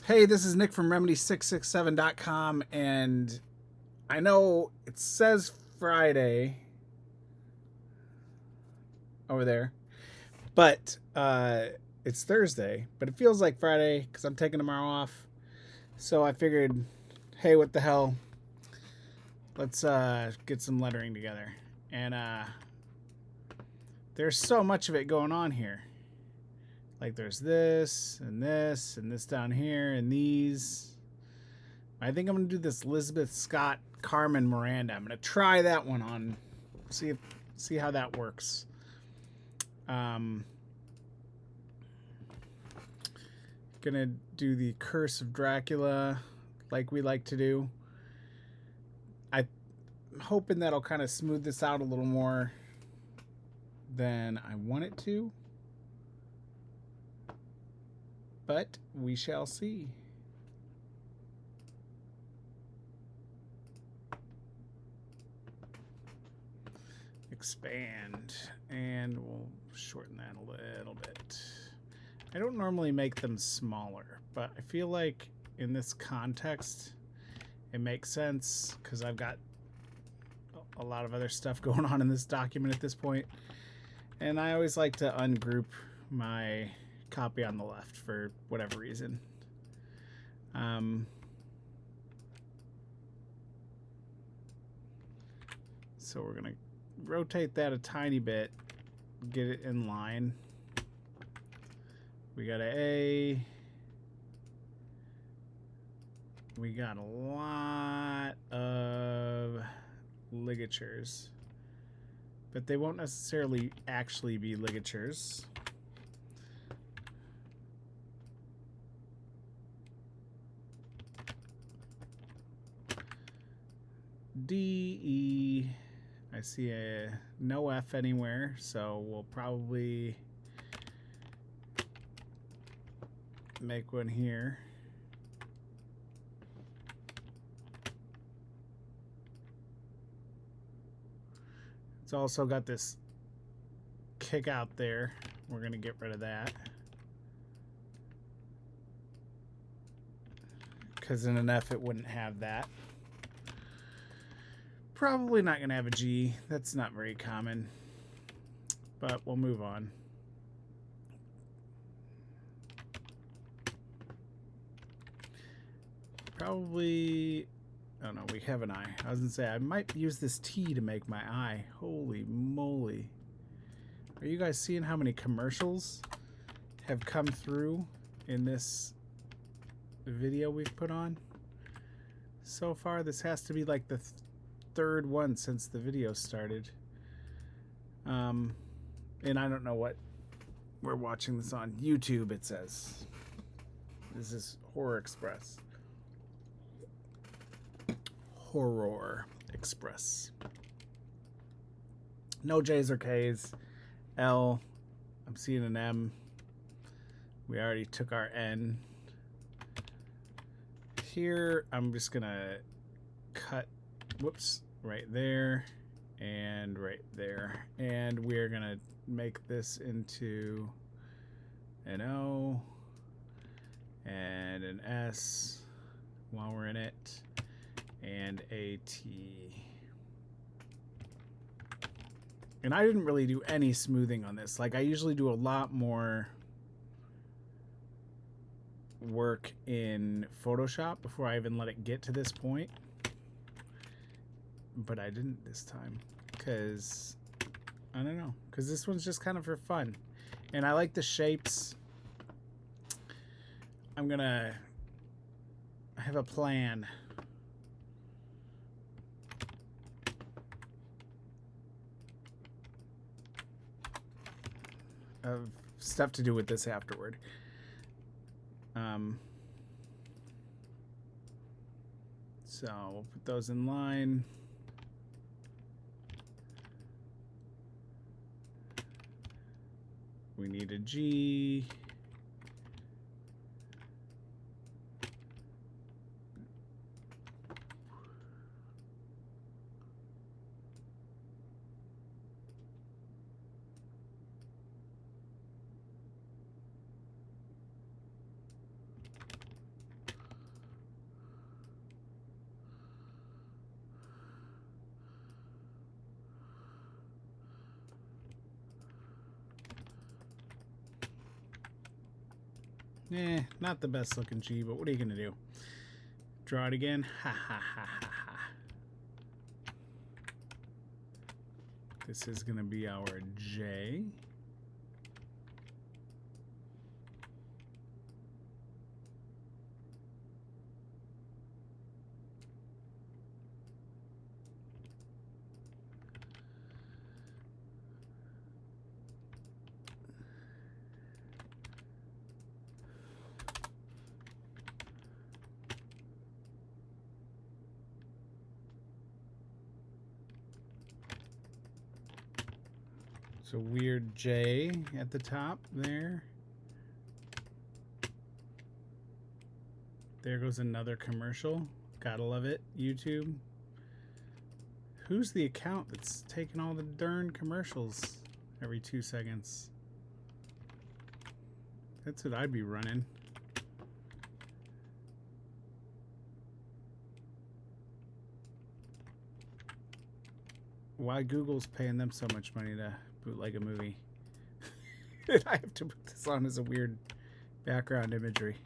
Hey, this is Nick from Remedy667.com, and I know it says Friday over there, but it's Thursday, but it feels like Friday because I'm taking tomorrow off. So I figured, hey, what the hell? Let's get some lettering together. And there's so much of it going on here. Like there's this and this and this down here and these. I think I'm gonna do this Elizabeth Scott Carmen Miranda. I'm gonna try that one on, see how that works. Gonna do the Curse of Dracula, like we like to do. I'm hoping that'll kind of smooth this out a little more than I want it to, but we shall see. Expand, and we'll shorten that a little bit. I don't normally make them smaller, but I feel like in this context it makes sense because I've got a lot of other stuff going on in this document at this point, and I always like to ungroup my copy on the left for whatever reason. So we're gonna rotate that a tiny bit, get it in line. We got an A. We got a lot of ligatures, but they won't necessarily actually be ligatures. D, E, I see a no F anywhere, so we'll probably make one here. It's also got this kick out there. We're gonna get rid of that, because in an F it wouldn't have that. Probably not gonna have a G. That's not very common, but we'll move on. Probably, oh no, we have an I. I was gonna say I might use this T to make my I. Holy moly. Are you guys seeing how many commercials have come through in this video we've put on so far? This has to be like the third one since the video started. And I don't know what we're watching this on. YouTube, it says. This is Horror Express. Horror Express. No J's or K's. L. I'm seeing an M. We already took our N. Here, I'm just gonna cut, whoops, right there and right there. And we're gonna make this into an O and an S while we're in it, and a T. And I didn't really do any smoothing on this. Like I usually do a lot more work in Photoshop before I even let it get to this point. But I didn't this time because I don't know, because this one's just kind of for fun. And I like the shapes. I have a plan of stuff to do with this afterward. So we'll put those in line. We need a G. Not the best looking G, but what are you gonna do? Draw it again? Ha ha ha ha ha. This is gonna be our J. It's a weird J at the top there. There goes another commercial. Gotta love it, YouTube. Who's the account that's taking all the darn commercials every 2 seconds? That's what I'd be running. Why Google's paying them so much money to bootleg a movie? I have to put this on as a weird background imagery.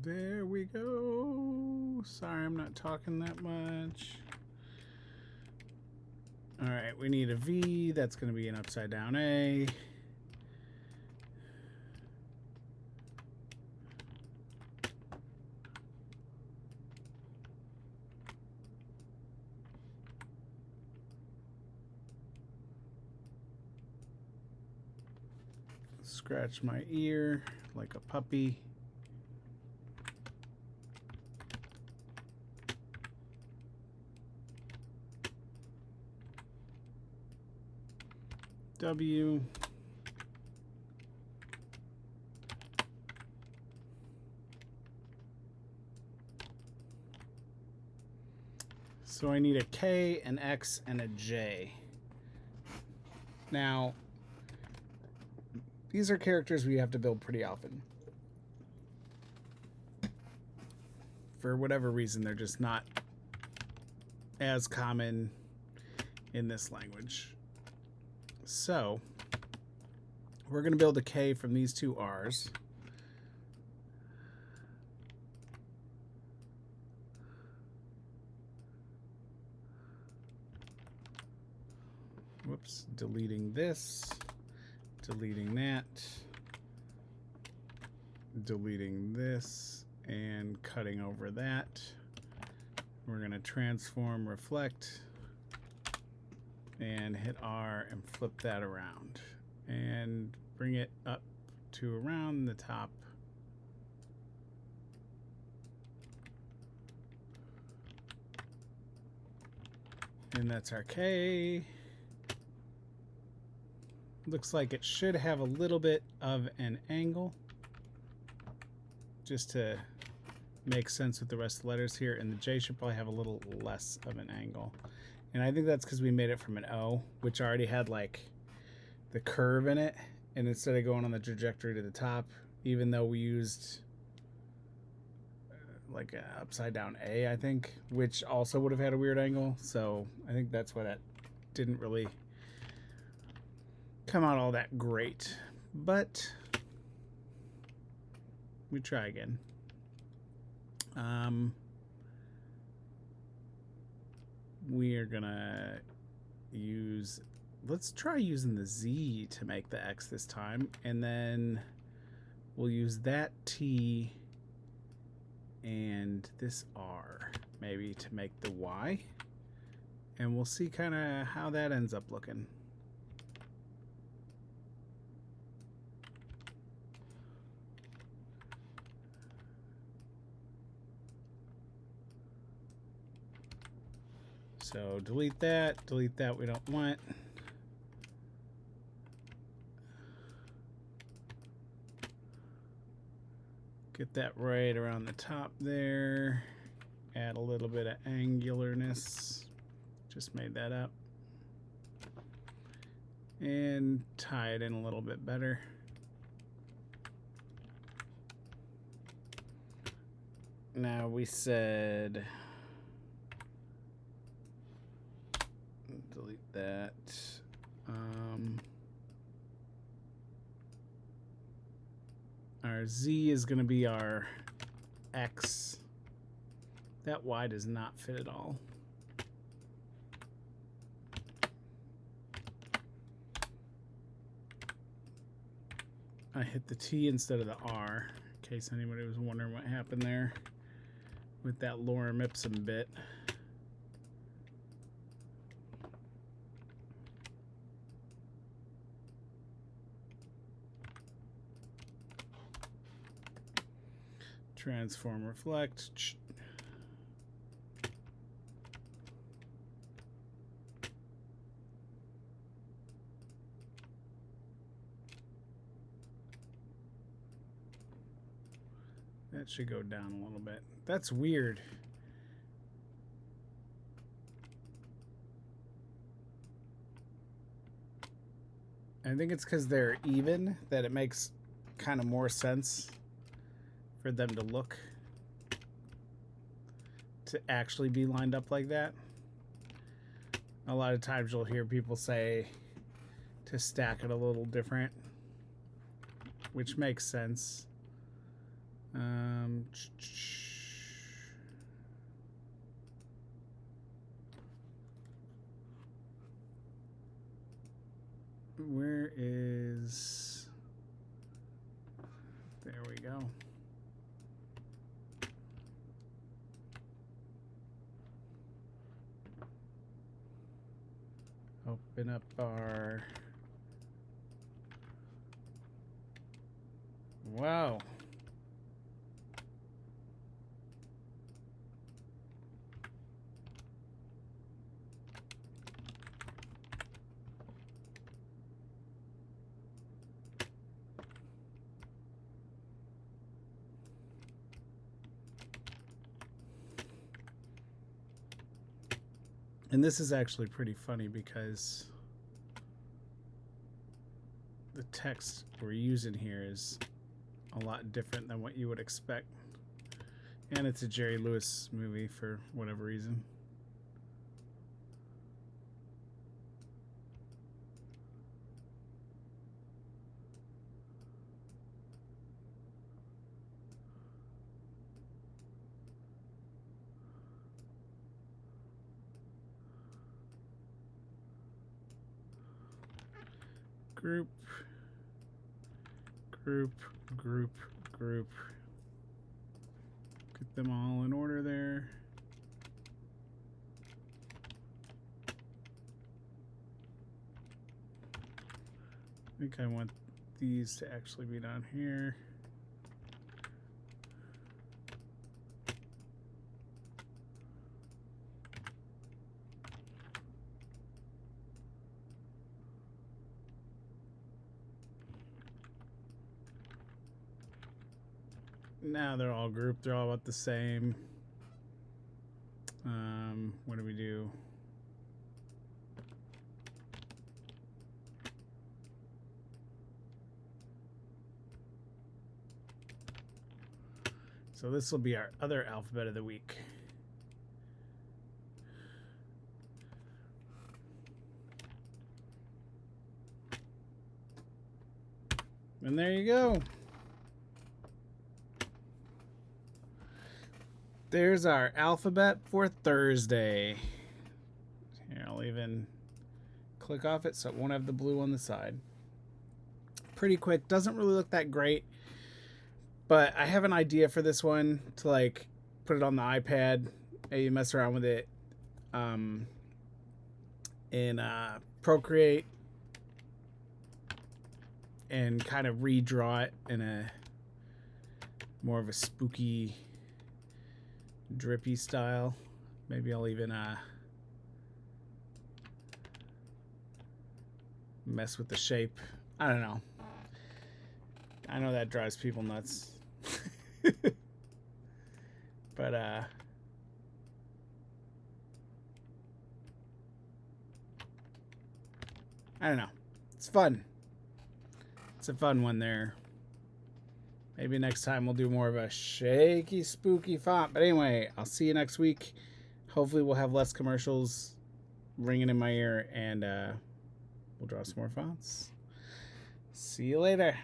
There we go. Sorry, I'm not talking that much. All right, we need a V. That's going to be an upside down A. Scratch my ear like a puppy. W. So I need a K, an X, and a J. Now, these are characters we have to build pretty often. For whatever reason, they're just not as common in this language. So, we're going to build a K from these two R's. Whoops, deleting this, deleting that, deleting this, and cutting over that. We're going to transform, reflect, and hit R and flip that around and bring it up to around the top. And that's our K. Looks like it should have a little bit of an angle just to make sense with the rest of the letters here, and the J should probably have a little less of an angle. And I think that's because we made it from an O, which already had like the curve in it, and instead of going on the trajectory to the top, even though we used like an upside down A, I think, which also would have had a weird angle. So I think that's why that didn't really come out all that great, but we try again. We are gonna use, let's try using the Z to make the X this time, and then we'll use that T and this R maybe to make the Y. and we'll see kind of how that ends up looking. So delete that, we don't want. Get that right around the top there. Add a little bit of angularness. Just made that up. And tie it in a little bit better. Now we said delete that. Our Z is going to be our X. That Y does not fit at all. I hit the T instead of the R, in case anybody was wondering what happened there with that lorem ipsum bit. Transform reflect. That should go down a little bit. That's weird. I think it's because they're even that it makes kind of more sense for them to look to actually be lined up like that. A lot of times you'll hear people say to stack it a little different, which makes sense. Where is... There we go. Open up our... Wow. And this is actually pretty funny because the text we're using here is a lot different than what you would expect. And it's a Jerry Lewis movie for whatever reason. Group, group, group, group. Get them all in order there. I think I want these to actually be down here. Now they're all grouped. They're all about the same. What do we do? So this will be our other alphabet of the week. And there you go. There's our alphabet for Thursday. Here, I'll even click off it so it won't have the blue on the side. Pretty quick. Doesn't really look that great. But I have an idea for this one to like put it on the iPad, maybe mess around with it. in Procreate and kind of redraw it in a more of a spooky, drippy style. Maybe I'll even mess with the shape. I don't know. I know that drives people nuts. But I don't know. It's fun. It's a fun one there. Maybe next time we'll do more of a shaky, spooky font. But anyway, I'll see you next week. Hopefully we'll have less commercials ringing in my ear, and we'll draw some more fonts. See you later.